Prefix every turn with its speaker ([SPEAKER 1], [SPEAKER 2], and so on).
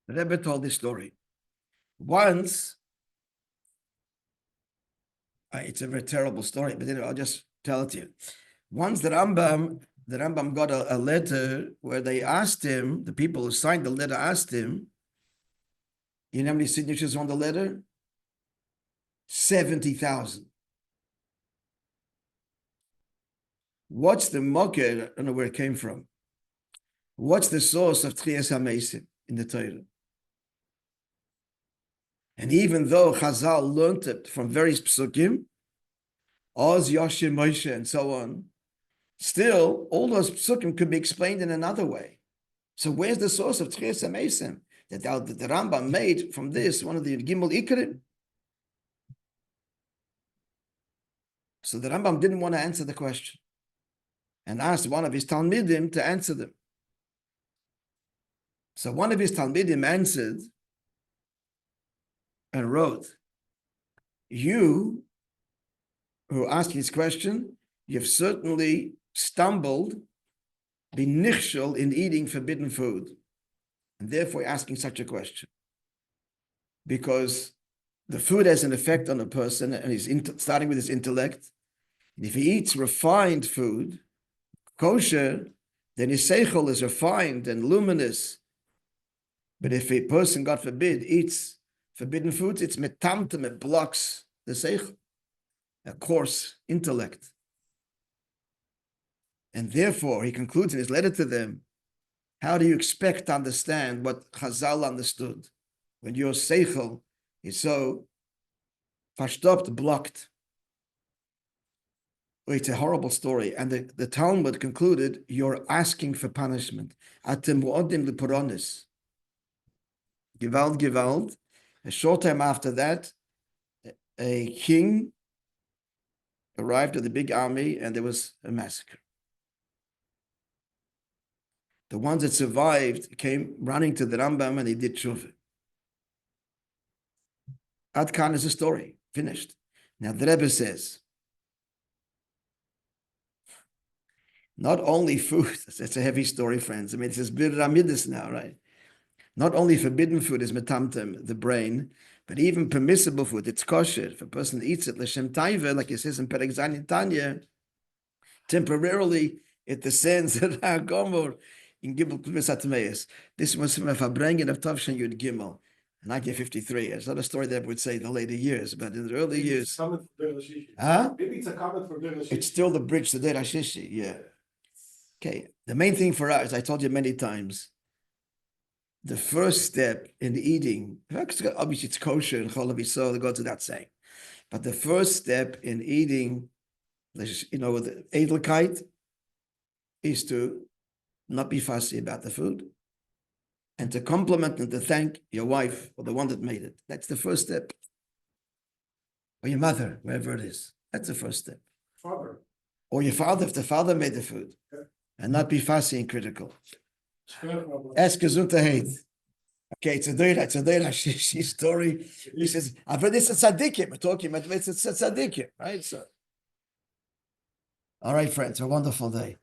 [SPEAKER 1] The Rebbe told this story. Once, it's a very terrible story, but I'll just tell it to you. Once the Rambam got a letter where they asked him, the people who signed the letter asked him, you know how many signatures on the letter? 70,000. What's the mocker? I don't know where it came from. What's the source of Tchias HaMeisim in the Torah? And even though Chazal learned it from various psukim, Oz, Yoshim, Moishe, and so on, still, all those psukim could be explained in another way. So where's the source of Tchias HaMeisim that the Rambam made from this, one of the Gimel Ikarim? So the Rambam didn't want to answer the question and asked one of his Talmidim to answer them. So one of his Talmidim answered and wrote, you who are asking this question, you've certainly stumbled, been nichshel in eating forbidden food, and therefore asking such a question. Because the food has an effect on a person, and he's starting with his intellect. And if he eats refined food, kosher, then his seichel is refined and luminous. But if a person, God forbid, eats forbidden foods, it's metamtem, it blocks the seichel, a coarse intellect. And therefore, he concludes in his letter to them, how do you expect to understand what Chazal understood when your seichel is so verstoppt, blocked? It's a horrible story. And the Talmud concluded, you're asking for punishment. Atem mu'odim lepuronis. Gewalt. A short time after that, a king arrived with a big army and there was a massacre. The ones that survived came running to the Rambam and they did tshuva. Ad Kan is a story, finished. Now the Rebbe says, not only food, that's a heavy story, friends. I mean, it says Biramidis now, right? Not only forbidden food is metamtem, the brain, but even permissible food, it's kosher. If a person eats it, l'shem taiva, like it says in Perek Zayin in Tanya, temporarily it descends at HaGomor in Gimel Kluvis HaTmeis. This was from a Fabrengen of Tavshan Yud Gimel, in 1953. It's not a story that I would say in the later years, but in the early years. Huh?
[SPEAKER 2] Maybe it's a comment for Bereshishi.
[SPEAKER 1] It's still the bridge to Deir HaShishi, yeah. Okay, the main thing for us, I told you many times, the first step in eating, obviously it's kosher and chol v'yisrael, they go to that saying, but the first step in eating, with the edelkeit, is to not be fussy about the food and to compliment and to thank your wife or the one that made it. That's the first step. Or your mother, wherever it is. That's the first step.
[SPEAKER 2] Father.
[SPEAKER 1] Or your father, if the father made the food.
[SPEAKER 2] Yeah.
[SPEAKER 1] And not be fussy and critical. Ask Gesundheit. Okay, it's a Deir HaShishi story. He says, I've heard this at Tzadikim. We're talking about it's a Tzadikim, right? So, all right, friends, a wonderful day.